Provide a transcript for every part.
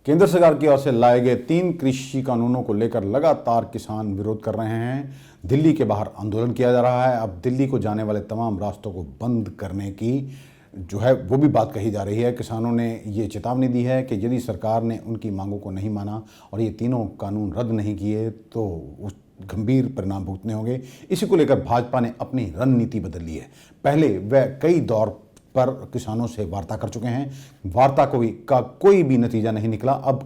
केंद्र सरकार की ओर से लाए गए 3 कृषि कानूनों को लेकर लगातार किसान विरोध कर रहे हैं। दिल्ली के बाहर आंदोलन किया जा रहा है। अब दिल्ली को जाने वाले तमाम रास्तों को बंद करने की जो है वो भी बात कही जा रही है। किसानों ने ये चेतावनी दी है कि यदि सरकार ने उनकी मांगों को नहीं माना और ये तीनों कानून रद्द नहीं किए तो उस गंभीर परिणाम भुगतने होंगे। इसी को लेकर भाजपा ने अपनी रणनीति बदल ली है। पहले वह कई दौर पर किसानों से वार्ता कर चुके हैं। वार्ता का कोई भी नतीजा नहीं निकला। अब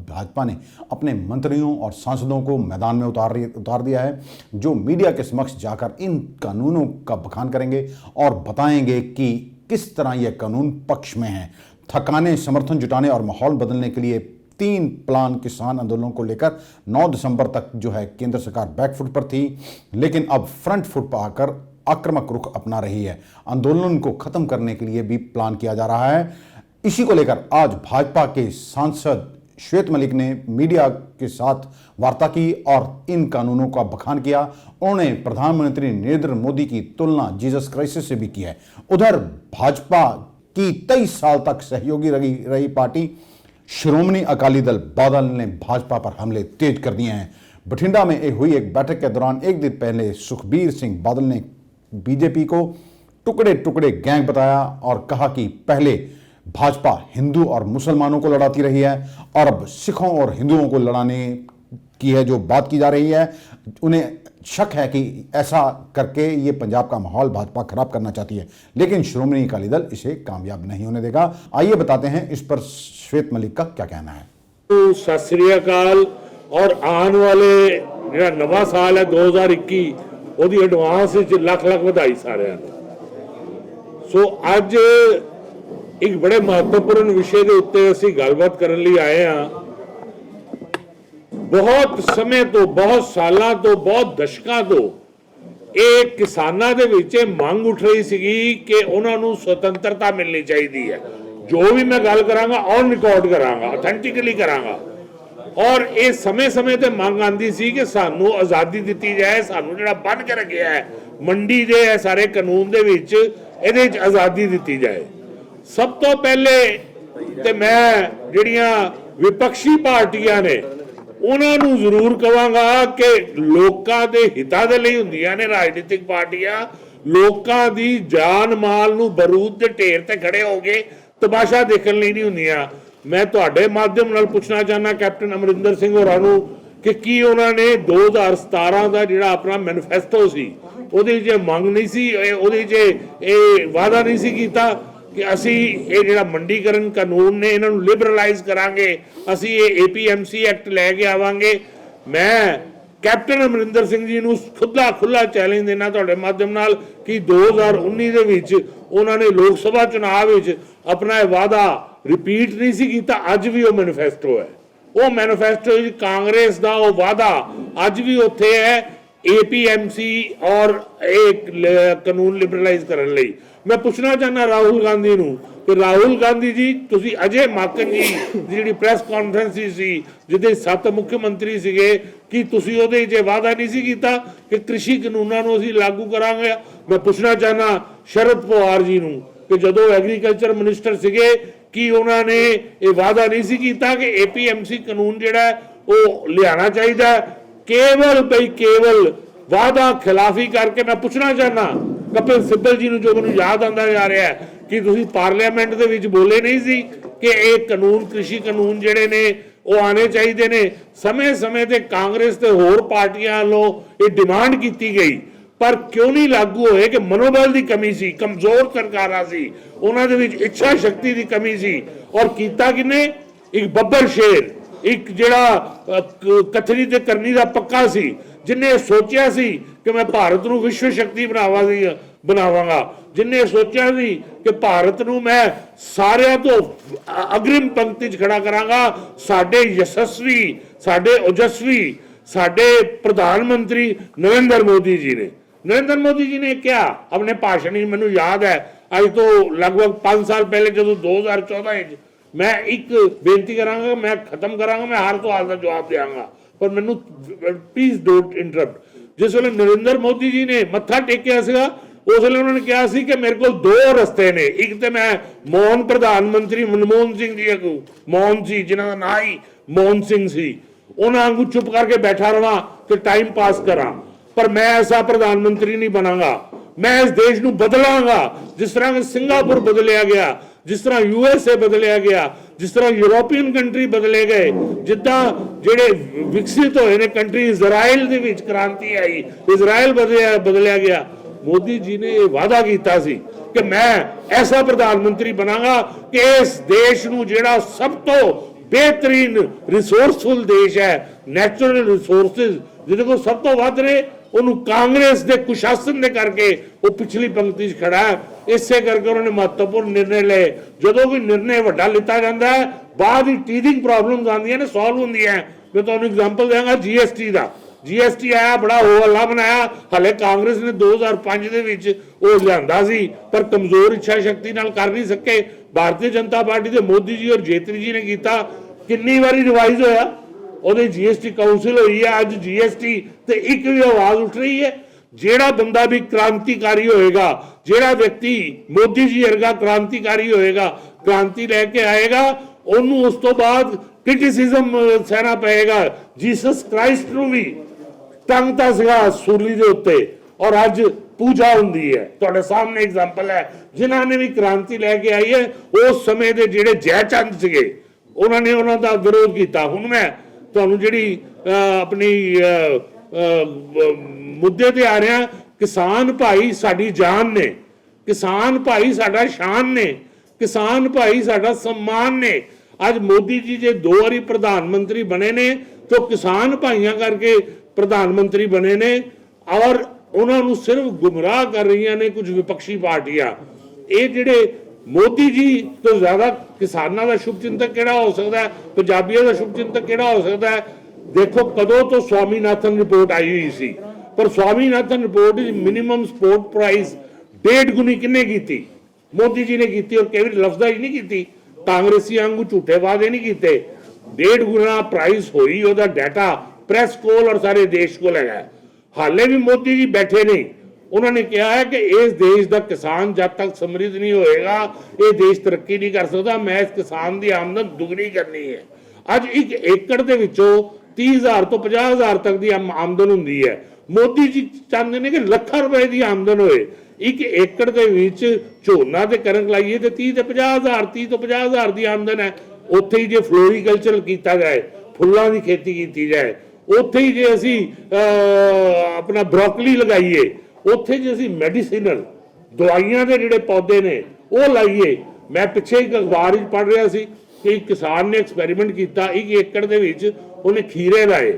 भाजपा ने अपने मंत्रियों और सांसदों को मैदान में उतार दिया है, जो मीडिया के समक्ष जाकर इन कानूनों का बखान करेंगे और बताएंगे कि किस तरह यह कानून पक्ष में है। थकाने, समर्थन जुटाने और माहौल बदलने के लिए 3 प्लान किसान आंदोलनों को लेकर 9 दिसंबर तक जो है केंद्र सरकार बैकफुट पर थी, लेकिन अब फ्रंट फुट पर आकर आक्रामक रुख अपना रही है। आंदोलन को खत्म करने के लिए भी प्लान किया जा रहा है। इसी को लेकर आज भाजपा के सांसद श्वेत मलिक ने मीडिया के साथ वार्ता की और इन कानूनों का बखान किया। उन्होंने प्रधानमंत्री नरेंद्र मोदी की तुलना जीसस क्राइस्ट से भी की है। उधर भाजपा की 23 साल तक सहयोगी रही पार्टी श्रोमणी अकाली दल बादल ने भाजपा पर हमले तेज कर दिए हैं। बठिंडा में हुई एक बैठक के दौरान एक दिन पहले सुखबीर सिंह बादल ने बीजेपी को टुकड़े टुकड़े गैंग बताया और कहा कि पहले भाजपा हिंदू और मुसलमानों को लड़ाती रही है और अब सिखों और हिंदुओं को लड़ाने की है जो बात की जा रही है। उन्हें शक है कि ऐसा करके ये पंजाब का माहौल भाजपा खराब करना चाहती है, लेकिन श्रोमणी अकाली दल इसे कामयाब नहीं होने देगा। आइए बताते हैं इस पर श्वेत मलिक का क्या कहना है। तो सत श्री अकाल और आने वाले ਜਿਹੜਾ ਨਵਾਂ ਸਾਲ ਹੈ 2021 ਉਹਦੀ ਐਡਵਾਂਸ ਵਿੱਚ ਲੱਖ ਲੱਖ ਵਧਾਈ ਸਾਰਿਆਂ ਨੂੰ। ਸੋ ਅੱਜ ਇੱਕ ਬੜੇ ਮਹੱਤਵਪੂਰਨ ਵਿਸ਼ੇ ਦੇ ਉੱਤੇ ਅਸੀਂ ਗੱਲਬਾਤ ਕਰਨ ਲਈ ਆਏ ਹਾਂ। ਬਹੁਤ ਸਮੇਂ ਤੋਂ, ਬਹੁਤ ਸਾਲਾਂ ਤੋਂ, ਬਹੁਤ ਦਸ਼ਕਾਂ ਤੋਂ ਇਹ ਕਿਸਾਨਾਂ ਦੇ ਵਿੱਚ ਮੰਗ ਉੱਠ ਰਹੀ ਸੀਗੀ ਕਿ ਉਹਨਾਂ ਨੂੰ ਸੁਤੰਤਰਤਾ ਮਿਲਣੀ ਚਾਹੀਦੀ ਹੈ। ਜੋ ਵੀ ਮੈਂ ਗੱਲ ਕਰਾਂਗਾ ਔਨ ਰਿਕਾਰਡ ਕਰਾਂਗਾ, ਅਥੈਂਟਿਕਲੀ ਕਰਾਂਗਾ। और ये समय समय ते मंग आंदी सी कि सानू आज़ादी दी जाए, सानू जिहड़ा बन के रखिया है मंडी दे सारे कानून दे विच इहदे विच आज़ादी दी जाए। सब तो पहले ते मैं जिहड़ियां विपक्षी पार्टियां ने उन्हां नू जरूर कहांगा कि लोकां दे हितां दे लई हुंदियां ने राजनीतिक पार्टियां। लोकां दी जान माल नू बारूद दे ढेर ते खड़े हो के तमाशा देखण लई नहीं हुंदियां। मैं तुहाडे माध्यम नाल पुछना चाहना कैप्टन अमरिंदर सिंह होरां नूं कि की उन्होंने 2017 का जिहड़ा अपना मैनीफेस्टो सी उहदे विच मंग नहीं सी, उहदे विच ये वादा नहीं सी कीता कि असी ये जिहड़ा मंडीकरण कानून ने इन्हां नूं लिबरलाइज करांगे, असी ये APMC एक्ट लैके आवांगे। मैं कैप्टन अमरिंदर सिंह जी नूं खुला चैलेंज देना तुहाडे माध्यम नाल कि 2019 दे विच उन्होंने लोक सभा चुनाव विच अपना वादा रिपीट नहीं सी कीता। अज भी वो मैनीफेस्टो है, वो मैनीफेस्टो कांग्रेस का वो वादा अज भी उत्थे है APMC और एक कानून लिबरलाइज करने लई। मैं पूछना चाहना राहुल गांधी नूं कि राहुल गांधी जी तुसी अजय माकन जी जिहड़ी प्रेस कॉन्फ्रेंस सी जिहदे 7 मुख्यमंत्री सीगे कि तुसी उहदे विच वादा नहीं सी कीता कि कृषि कानूनां नूं असीं लागू करांगे। मैं पूछना चाहना शरद पवार जी नूं कि जदों एग्रीकल्चर मिनिस्टर सीगे कि उन्होंने ये वादा नहीं सी कीता कि APMC कानून जिहड़ा वो लियाना चाहिए। केवल भाई केवल वादा खिलाफी करके मैं पूछना चाहना कपिल सिब्बल जी जो मैं याद आता जा रहा है कि तुसीं पार्लियामेंट दे विच बोले नहीं सी कि ये कानून कृषि कानून जिहड़े ने वो आने चाहिए ने। समय समय ते कांग्रेस ते होर पार्टियां वालों ये डिमांड की गई पर क्यों नहीं लागू होए कि मनोबल की कमी सी, कमजोर सरकारां सी, उन्हां दे विच इच्छा शक्ति की कमी सी। और कीता किने एक बब्बर शेर, एक जिहड़ा कथनी ते करनी दा पक्का सी, जिन्हें सोचा सी कि मैं भारत नूं विश्व शक्ति बनावांगा, जिन्हें सोचा सी कि भारत नूं मैं सारियां तो अग्रिम पंक्ति च खड़ा करांगा। साडे यशस्वी, साडे ओजस्वी, साडे प्रधानमंत्री नरेंद्र मोदी जी ने क्या अपने भाषण में मैनूं याद है अज तो लगभग 5 साल पहले जो 2014 मैं एक बेनती करांगा, मैं खत्म करांगा, मैं हर सवाल का जवाब देंगा पर मैनूं प्लीज डोंट इंटरप्ट। जिस वेले नरेंद्र मोदी जी ने मत्था टेकिया सीगा ਉਸ ਵੇਲੇ ਉਹਨਾਂ ਨੇ ਕਿਹਾ ਸੀ ਕਿ ਮੇਰੇ ਕੋਲ ਦੋ ਰਸਤੇ ਨੇ, ਇੱਕ ਤੇ ਮੈਂ ਮੋਹਨ ਪ੍ਰਧਾਨ ਮੰਤਰੀ ਮਨਮੋਹਨ ਸਿੰਘ ਜੀ ਅਗੂ ਮੋਹਨ ਸੀ, ਜਿਨ੍ਹਾਂ ਦਾ ਨਾਂ ਹੀ ਮੋਹਨ ਸਿੰਘ ਸੀ, ਉਹਨਾਂ ਵਾਂਗੂ ਚੁੱਪ ਕਰਕੇ ਬੈਠਾ ਰਵਾਂ ਤੇ ਟਾਈਮ ਪਾਸ ਕਰਾਂ, ਪਰ ਮੈਂ ਐਸਾ ਪ੍ਰਧਾਨ ਮੰਤਰੀ ਨਹੀਂ ਬਣਾਂਗਾ। ਮੈਂ ਇਸ ਦੇਸ਼ ਨੂੰ ਬਦਲਾਂਗਾ, ਜਿਸ ਤਰ੍ਹਾਂ ਕਿ ਸਿੰਗਾਪੁਰ ਬਦਲਿਆ ਗਿਆ, ਜਿਸ ਤਰ੍ਹਾਂ USA ਬਦਲਿਆ ਗਿਆ, ਜਿਸ ਤਰ੍ਹਾਂ ਯੂਰੋਪੀਅਨ ਕੰਟਰੀ ਬਦਲੇ ਗਏ, ਜਿੱਦਾਂ ਜਿਹੜੇ ਵਿਕਸਿਤ ਹੋਏ ਨੇ ਕੰਟਰੀ, ਇਜ਼ਰਾਈਲ ਦੇ ਵਿੱਚ ਕ੍ਰਾਂਤੀ ਆਈ, ਇਜ਼ਰਾਈਲ ਬਦਲਿਆ ਗਿਆ। ਮੋਦੀ ਜੀ ਨੇ ਇਹ ਵਾਅਦਾ ਕੀਤਾ ਸੀ ਕਿ ਮੈਂ ਐਸਾ ਪ੍ਰਧਾਨ ਮੰਤਰੀ ਬਣਾਂਗਾ ਕਿ ਇਸ ਦੇਸ਼ ਨੂੰ, ਜਿਹੜਾ ਸਭ ਤੋਂ ਬਿਹਤਰੀਨ ਰਿਸੋਰਸਫੁਲ ਦੇਸ਼ ਹੈ, ਨੈਚੁਰਲ ਰਿਸੋਰਸਿਸ ਜਿਹਦੇ ਕੋਲ ਸਭ ਤੋਂ ਵੱਧ ਨੇ, ਉਹਨੂੰ ਕਾਂਗਰਸ ਦੇ ਕੁਸ਼ਾਸਨ ਦੇ ਕਰਕੇ ਉਹ ਪਿਛਲੀ ਪੰਕਤੀ 'ਚ ਖੜਾ ਹੈ। ਇਸੇ ਕਰਕੇ ਉਹਨਾਂ ਨੇ ਮਹੱਤਵਪੂਰਨ ਨਿਰਣੇ ਲਏ। ਜਦੋਂ ਵੀ ਨਿਰਣੇ ਵੱਡਾ ਲਿੱਤਾ ਜਾਂਦਾ ਹੈ, ਬਾਅਦ ਹੀ ਟੀਥਿੰਗ ਪ੍ਰੋਬਲਮਸ ਆਉਂਦੀਆਂ ਨੇ, ਸੋਲਵ ਹੁੰਦੀਆਂ। ਮੈਂ ਤੁਹਾਨੂੰ ਐਗਜ਼ਾਮਪਲ ਦਿਆਂਗਾ GST ਦਾ। GST ਆਇਆ, ਬੜਾ ਹੋ ਹੱਲਾ ਬਣਾਇਆ, ਹਲੇ ਕਾਂਗਰਸ ਨੇ 2005 ਦੇ ਵਿੱਚ ਉਹ ਲਿਆਂਦਾ ਸੀ, ਪਰ ਕਮਜ਼ੋਰ ਇੱਛਾ ਸ਼ਕਤੀ ਨਾਲ ਕਰ ਨਹੀਂ ਸਕੇ। ਭਾਰਤੀ ਜਨਤਾ ਪਾਰਟੀ ਦੇ ਮੋਦੀ ਜੀ ਔਰ ਜੇਤਲੀ ਜੀ ਨੇ ਕੀਤਾ। ਕਿੰਨੀ ਵਾਰੀ ਰਿਵਾਈਜ਼ ਹੋਇਆ, ਉਹਦੇ GST ਕਾਉਂਸਲ ਹੋਈ ਹੈ, ਅੱਜ GST ਤੇ ਇੱਕ ਵੀ ਆਵਾਜ਼ ਉੱਠ ਰਹੀ ਹੈ। ਜਿਹੜਾ ਬੰਦਾ ਵੀ ਕ੍ਰਾਂਤੀਕਾਰੀ ਹੋਏਗਾ, ਜਿਹੜਾ ਵਿਅਕਤੀ ਮੋਦੀ ਜੀ ਵਰਗਾ ਕ੍ਰਾਂਤੀਕਾਰੀ ਹੋਏਗਾ, ਕ੍ਰਾਂਤੀ ਲੈ ਕੇ ਆਏਗਾ, ਉਹਨੂੰ ਉਸ ਤੋਂ ਬਾਅਦ ਕ੍ਰਿਟਿਸਿਜ਼ਮ ਸਹਿਣਾ ਪਏਗਾ। ਜੀਸਸ ਕ੍ਰਾਈਸਟ ਨੂੰ ਵੀ ਟੰਗਤਾ ਸੀਗਾ ਸੂਲੀ ਦੇ ਉੱਤੇ, ਔਰ ਅੱਜ ਪੂਜਾ ਹੁੰਦੀ ਹੈ। ਤੁਹਾਡੇ ਸਾਹਮਣੇ ਐਗਜ਼ਾਮਪਲ ਹੈ, ਜਿਨ੍ਹਾਂ ਨੇ ਵੀ ਕ੍ਰਾਂਤੀ ਲੈ ਕੇ ਆਈ ਹੈ, ਉਸ ਸਮੇਂ ਦੇ ਜਿਹੜੇ ਜੈ ਚੰਦ ਸੀਗੇ, ਉਹਨਾਂ ਨੇ ਉਹਨਾਂ ਦਾ ਵਿਰੋਧ ਕੀਤਾ। ਹੁਣ ਮੈਂ ਤੁਹਾਨੂੰ ਜਿਹੜੀ ਆਪਣੀ ਮੁੱਦੇ ਤੇ ਆ ਰਿਹਾ, ਕਿਸਾਨ ਭਾਈ ਸਾਡੀ ਜਾਨ ਨੇ, ਕਿਸਾਨ ਭਾਈ ਸਾਡਾ ਸ਼ਾਨ ਨੇ, ਕਿਸਾਨ ਭਾਈ ਸਾਡਾ सम्मान ਨੇ। ਅੱਜ ਮੋਦੀ ਜੀ ਜੇ 2 ਵਾਰੀ ਪ੍ਰਧਾਨ ਮੰਤਰੀ ਬਣੇ ਨੇ ਤਾਂ ਕਿਸਾਨ ਭਾਈਆਂ ਕਰਕੇ ਪ੍ਰਧਾਨ ਮੰਤਰੀ ਬਣੇ ਨੇ, ਔਰ ਉਹਨਾਂ ਨੂੰ ਸਿਰਫ ਗੁੰਮਰਾਹ ਕਰ ਰਹੀਆਂ ਨੇ ਕੁਝ ਵਿਪਕਸ਼ੀ ਪਾਰਟੀਆਂ। ਇਹ ਜਿਹੜੇ ਮੋਦੀ ਜੀ ਤੋਂ ਜ਼ਿਆਦਾ ਕਿਸਾਨਾਂ ਦਾ ਸ਼ੁਭ ਚਿੰਤਕ ਕਿਹੜਾ ਹੋ ਸਕਦਾ ਹੈ, ਪੰਜਾਬੀਆਂ ਦਾ ਸ਼ੁਭ ਚਿੰਤਕ ਕਿਹੜਾ ਹੋ ਸਕਦਾ ਹੈ? ਦੇਖੋ, ਕਦੋਂ ਤੋਂ ਸਵਾਮੀਨਾਥਨ ਰਿਪੋਰਟ ਆਈ ਹੋਈ ਸੀ, ਪਰ ਸਵਾਮੀਨਾਥਨ ਰਿਪੋਰਟ ਵਿੱਚ ਮਿਨੀਮਮ ਸਪੋਰਟ ਪ੍ਰਾਈਸ 1.5 ਗੁਣੀ ਕਿੰਨੇ ਕੀਤੀ? ਮੋਦੀ ਜੀ ਨੇ ਕੀਤੀ, ਔਰ ਕਈ ਲਫ਼ਜ਼ਾਂ ਹੀ ਨਹੀਂ ਕੀਤੀ, ਕਾਂਗਰਸੀ ਵਾਂਗੂ ਝੂਠੇ ਵਾਅਦੇ ਨਹੀਂ ਕੀਤੇ। 1.5 ਗੁਣਾ ਪ੍ਰਾਈਸ ਹੋਈ, ਉਹਦਾ ਡਾਟਾ ਪ੍ਰੈਸ ਕੋਲ ਔਰ ਸਾਰੇ ਦੇਸ਼ ਕੋਲ ਹੈਗਾ। ਹਾਲੇ ਵੀ ਮੋਦੀ ਜੀ ਬੈਠੇ ਨਹੀਂ, ਉਹਨਾਂ ਨੇ ਕਿਹਾ ਹੈ ਕਿ ਇਸ ਦੇਸ਼ ਦਾ ਕਿਸਾਨ ਜਦ ਤੱਕ ਸਮਰਿੱਧ ਨਹੀਂ ਹੋਏਗਾ, ਇਹ ਦੇਸ਼ ਤਰੱਕੀ ਨਹੀਂ ਕਰ ਸਕਦਾ। ਮੈਂ ਇਸ ਕਿਸਾਨ ਦੀ ਆਮਦਨ ਦੁੱਗਣੀ ਕਰਨੀ ਹੈ। ਅੱਜ 1 ਏਕੜ ਦੇ ਵਿੱਚੋਂ 30,000 ਤੋਂ 50,000 ਤੱਕ ਦੀ ਆਮਦਨ ਹੁੰਦੀ ਹੈ। ਮੋਦੀ ਜੀ ਚਾਹੁੰਦੇ ਨੇ ਕਿ ਲੱਖਾਂ ਰੁਪਏ ਦੀ ਆਮਦਨ ਹੋਏ। 1 ਏਕੜ ਦੇ ਵਿੱਚ ਝੋਨਾ ਤੇ ਕਣਕ ਲਾਈਏ ਤੇ 30 ਤੇ 50,000, 30 ਤੋਂ 50,000 ਦੀ ਆਮਦਨ ਹੈ। ਉੱਥੇ ਹੀ ਜੇ ਫਲੋਰੀਕਲਚਰ ਕੀਤਾ ਜਾਏ, ਫੁੱਲਾਂ ਦੀ ਖੇਤੀ ਕੀਤੀ ਜਾਏ, ਉੱਥੇ ਹੀ ਜੇ ਅਸੀਂ ਆਪਣਾ ਬਰੋਕਲੀ ਲਗਾਈਏ, ਉੱਥੇ ਜੇ ਅਸੀਂ ਮੈਡੀਸਿਨਲ ਦਵਾਈਆਂ ਦੇ ਜਿਹੜੇ ਪੌਦੇ ਨੇ ਉਹ ਲਾਈਏ। ਮੈਂ ਪਿੱਛੇ ਇੱਕ ਅਖਬਾਰ ਵਿੱਚ ਪੜ੍ਹ ਰਿਹਾ ਸੀ ਕਿ ਇੱਕ ਕਿਸਾਨ ਨੇ ਐਕਸਪੈਰੀਮੈਂਟ ਕੀਤਾ, 1 ਏਕੜ ਦੇ ਵਿੱਚ ਉਹਨੇ ਖੀਰੇ ਲਾਏ,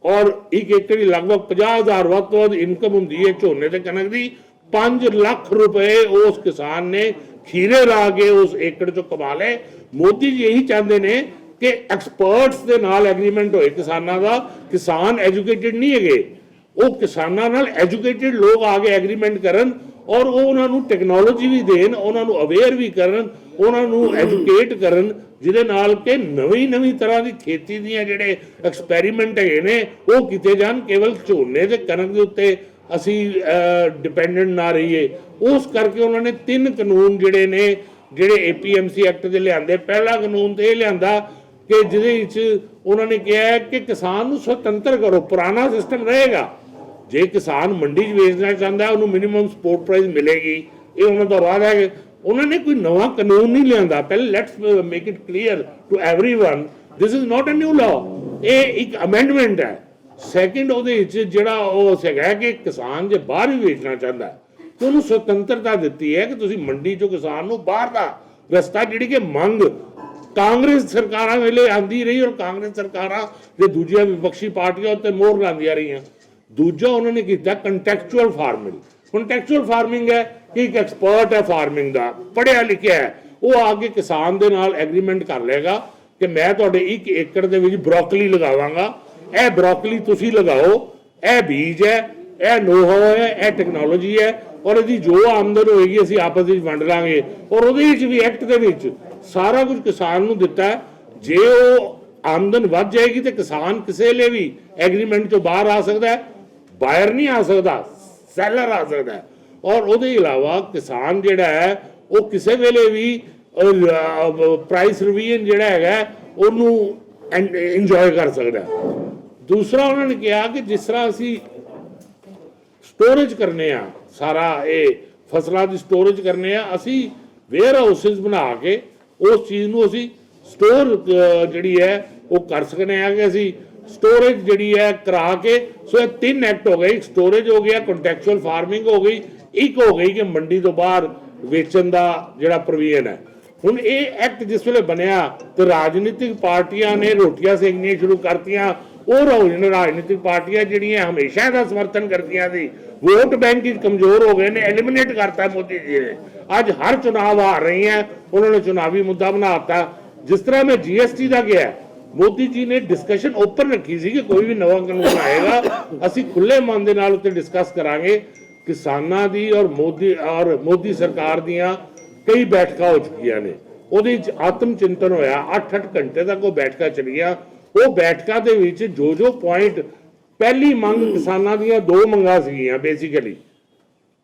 ਔਰ 1 ਏਕੜ ਦੀ ਲਗਭਗ 50,000 ਵੱਧ ਤੋਂ ਵੱਧ ਇਨਕਮ ਹੁੰਦੀ ਹੈ ਝੋਨੇ ਤੇ ਕਣਕ ਦੀ। 5 ਲੱਖ ਰੁਪਏ ਉਸ ਕਿਸਾਨ ਨੇ ਖੀਰੇ ਲਾ ਕੇ ਉਸ ਏਕੜ ਚੋਂ ਕਮਾ ਲਏ। ਮੋਦੀ ਜੀ ਇਹੀ ਚਾਹੁੰਦੇ ਨੇ ਕਿ ਐਕਸਪਰਟਸ ਦੇ ਨਾਲ ਐਗਰੀਮੈਂਟ ਹੋਏ ਕਿਸਾਨਾਂ ਦਾ। ਕਿਸਾਨ ਐਜੂਕੇਟਿਡ ਨਹੀਂ ਹੈਗੇ, ਉਹ ਕਿਸਾਨਾਂ ਨਾਲ ਐਜੂਕੇਟਿਡ ਲੋਕ ਆ ਕੇ ਐਗਰੀਮੈਂਟ ਕਰਨ, ਔਰ ਉਹ ਉਹਨਾਂ ਨੂੰ ਟੈਕਨੋਲੋਜੀ ਵੀ ਦੇਣ, ਉਹਨਾਂ ਨੂੰ ਅਵੇਅਰ ਵੀ ਕਰਨ, ਉਹਨਾਂ ਨੂੰ ਐਜੂਕੇਟ ਕਰਨ, ਜਿਹਦੇ ਨਾਲ ਕਿ ਨਵੀਂ ਤਰ੍ਹਾਂ ਦੀ ਖੇਤੀ ਦੀਆਂ ਜਿਹੜੇ ਐਕਸਪੈਰੀਮੈਂਟ ਹੈਗੇ ਨੇ ਉਹ ਕੀਤੇ ਜਾਣ। ਕੇਵਲ ਝੋਨੇ ਤੇ ਕਣਕ ਦੇ ਉੱਤੇ ਅਸੀਂ ਡਿਪੈਂਡੈਂਟ ਨਾ ਰਹੀਏ। ਉਸ ਕਰਕੇ ਉਹਨਾਂ ਨੇ 3 ਕਾਨੂੰਨ ਜਿਹੜੇ ਨੇ, ਜਿਹੜੇ APMC ਐਕਟ ਦੇ ਲਿਆਂਦੇ। ਪਹਿਲਾ ਕਾਨੂੰਨ ਤੇ ਇਹ ਲਿਆਂਦਾ ਕਿ ਜਿਹਦੇ ਵਿੱਚ ਉਹਨਾਂ ਨੇ ਕਿਹਾ ਕਿ ਕਿਸਾਨ ਨੂੰ ਸੁਤੰਤਰ ਕਰੋ। ਪੁਰਾਣਾ ਸਿਸਟਮ ਰਹੇਗਾ, ਜੇ ਕਿਸਾਨ ਮੰਡੀ 'ਚ ਵੇਚਣਾ ਚਾਹੁੰਦਾ ਉਹਨੂੰ ਮਿਨੀਮਮ ਸਪੋਰਟ ਪ੍ਰਾਈਸ ਮਿਲੇਗੀ, ਇਹ ਉਹਨਾਂ ਦਾ ਵਾਅਦਾ ਹੈ। ਉਹਨਾਂ ਨੇ ਕੋਈ ਨਵਾਂ ਕਾਨੂੰਨ ਨਹੀਂ ਲਿਆਂਦਾ। ਪਹਿਲੇ let's make it clear to everyone, this is not a new law, ਇਹ ਇੱਕ ਅਮੈਂਡਮੈਂਟ ਹੈ। ਸੈਕਿੰਡ, ਉਹਦੇ ਵਿੱਚ ਜਿਹੜਾ ਉਹ ਹੈਗਾ ਕਿ ਕਿਸਾਨ ਜੇ ਬਾਹਰ ਵੀ ਵੇਚਣਾ ਚਾਹੁੰਦਾ ਤਾਂ ਉਹਨੂੰ ਸੁਤੰਤਰਤਾ ਦਿੱਤੀ ਹੈ ਕਿ ਤੁਸੀਂ ਮੰਡੀ 'ਚੋਂ ਕਿਸਾਨ ਨੂੰ ਬਾਹਰ ਦਾ ਰਸਤਾ, ਜਿਹੜੀ ਕਿ ਮੰਗ ਕਾਂਗਰਸ ਸਰਕਾਰਾਂ ਵੇਲੇ ਆਂਦੀ ਰਹੀ, ਔਰ ਕਾਂਗਰਸ ਸਰਕਾਰਾਂ ਦੇ ਦੂਜੀਆਂ ਵਿਪਕਸ਼ੀ ਪਾਰਟੀਆਂ ਉੱਤੇ ਮੋਹਰ ਲਾਉਂਦੀਆਂ ਰਹੀਆਂ। ਦੂਜਾ ਉਹਨਾਂ ਨੇ ਕੀਤਾ ਕੰਟੈਕਚੁਅਲ ਫਾਰਮਿੰਗ। ਕੰਟੈਕਚੁਅਲ ਫਾਰਮਿੰਗ ਹੈ ਕਿ ਇੱਕ ਐਕਸਪਰਟ ਹੈ ਫਾਰਮਿੰਗ ਦਾ, ਪੜ੍ਹਿਆ ਲਿਖਿਆ ਹੈ, ਉਹ ਆ ਕੇ ਕਿਸਾਨ ਦੇ ਨਾਲ ਐਗਰੀਮੈਂਟ ਕਰ ਲਏਗਾ ਕਿ ਮੈਂ ਤੁਹਾਡੇ 1 ਏਕੜ ਦੇ ਵਿੱਚ ਬਰੋਕਲੀ ਲਗਾਵਾਂਗਾ, ਇਹ ਬਰੋਕਲੀ ਤੁਸੀਂ ਲਗਾਓ, ਇਹ ਬੀਜ ਹੈ, ਇਹ ਨੋ-ਹਾਉ ਹੈ, ਇਹ ਟੈਕਨੋਲੋਜੀ ਹੈ, ਔਰ ਇਹਦੀ ਜੋ ਆਮਦਨ ਹੋਏਗੀ ਅਸੀਂ ਆਪਸ ਵਿੱਚ ਵੰਡ ਲਾਂਗੇ। ਔਰ ਉਹਦੇ ਵਿੱਚ ਵੀ ਐਕਟ ਦੇ ਵਿੱਚ ਸਾਰਾ ਕੁਝ ਕਿਸਾਨ ਨੂੰ ਦਿੱਤਾ। ਜੇ ਉਹ ਆਮਦਨ ਵੱਧ ਜਾਏਗੀ ਤੇ ਕਿਸਾਨ ਕਿਸੇ ਲਈ ਵੀ ਐਗਰੀਮੈਂਟ ਤੋਂ ਬਾਹਰ ਆ ਸਕਦਾ ਹੈ, ਬਾਇਰ ਨਹੀਂ ਆ ਸਕਦਾ, ਸੈਲਰ ਆ ਸਕਦਾ ਹੈ। ਔਰ ਉਹਦੇ ਇਲਾਵਾ ਕਿਸਾਨ ਜਿਹੜਾ ਹੈ ਉਹ ਕਿਸੇ ਵੇਲੇ ਵੀ ਪ੍ਰਾਈਸ ਰਿਵੀਜ਼ਨ ਜਿਹੜਾ ਹੈਗਾ ਉਹਨੂੰ ਇੰਜੋਏ ਕਰ ਸਕਦਾ। ਦੂਸਰਾ ਉਹਨਾਂ ਨੇ ਕਿਹਾ ਕਿ ਜਿਸ ਤਰ੍ਹਾਂ ਅਸੀਂ ਸਟੋਰੇਜ ਕਰਨੇ ਆ, ਸਾਰਾ ਇਹ ਫਸਲਾਂ ਦੀ ਸਟੋਰੇਜ ਕਰਨੇ ਆ, ਅਸੀਂ ਵੇਅਰ ਹਾਊਸਿਸ ਬਣਾ ਕੇ ਉਸ ਚੀਜ਼ ਨੂੰ ਅਸੀਂ ਸਟੋਰ ਜਿਹੜੀ ਹੈ ਉਹ ਕਰ ਸਕਨੇ ਆ ਕਿ ਅਸੀਂ ਸਟੋਰੇਜ ਜਿਹੜੀ ਹੈ ਕਰਾ ਕੇ। ਸੋ ਇਹ 3 ਐਕਟ ਹੋ ਗਏ, ਸਟੋਰੇਜ ਹੋ ਗਿਆ, ਕੰਟੈਕਚੁਅਲ ਫਾਰਮਿੰਗ ਹੋ ਗਈ, ਇੱਕ ਹੋ ਗਈ ਕਿ ਮੰਡੀ ਤੋਂ ਬਾਹਰ ਵੇਚਣ ਦਾ ਜਿਹੜਾ ਪ੍ਰੋਵੀਜ਼ਨ ਹੈ। ਹੁਣ ਇਹ ਐਕਟ ਜਿਸ ਵੇਲੇ ਬਣਿਆ ਤੇ ਰਾਜਨੀਤਿਕ ਪਾਰਟੀਆਂ ਨੇ ਰੋਟੀਆਂ ਸੇਕਣੀਆਂ ਸ਼ੁਰੂ ਕਰਤੀਆਂ। ਉਹ ਰਾਜਨੀਤਿਕ ਪਾਰਟੀਆਂ ਜਿਹੜੀਆਂ ਹਮੇਸ਼ਾ ਇਹਦਾ ਸਮਰਥਨ ਕਰਦੀਆਂ ਸੀ, ਵੋਟ ਬੈਂਕ ਹੀ ਕਮਜ਼ੋਰ ਹੋ ਗਏ ਨੇ, ਐਲੀਮੀਨੇਟ ਕਰਤਾ ਮੋਦੀ ਜੀ ਨੇ। ਅੱਜ ਹਰ ਚੁਣਾਵ ਹਾਰ ਰਹੀ ਹੈ, ਉਹਨਾਂ ਨੇ ਚੁਣਾਵੀ ਮੁੱਦਾ ਬਣਾਤਾ। ਜਿਸ ਤਰ੍ਹਾਂ ਮੈਂ GST ਦਾ ਕਿਹਾ, ਮੋਦੀ ਜੀ ਨੇ ਡਿਸਕਸ਼ਨ ਓਪਨ ਰੱਖੀ ਸੀ ਕਿ ਕੋਈ ਵੀ ਨਵਾਂ ਕਾਨੂੰਨ ਆਏਗਾ ਅਸੀਂ ਖੁੱਲੇ ਮਨ ਦੇ ਨਾਲ ਉੱਤੇ ਡਿਸਕਸ ਕਰਾਂਗੇ। ਕਿਸਾਨਾਂ ਦੀ ਔਰ ਮੋਦੀ ਸਰਕਾਰ ਦੀਆਂ ਕਈ ਬੈਠਕਾਂ ਹੋ ਚੁੱਕੀਆਂ ਨੇ, ਉਹਦੇ ਵਿੱਚ ਆਤਮ ਚਿੰਤਨ ਹੋਇਆ। 8-8 ਘੰਟੇ ਤੱਕ ਉਹ ਬੈਠਕਾਂ ਚੱਲੀਆਂ। ਉਹ ਬੈਠਕਾਂ ਦੇ ਵਿੱਚ ਜੋ ਪੁਆਇੰਟ, ਪਹਿਲੀ ਮੰਗ ਕਿਸਾਨਾਂ ਦੀਆਂ 2 ਮੰਗਾਂ ਸੀਗੀਆਂ ਬੇਸਿਕਲੀ।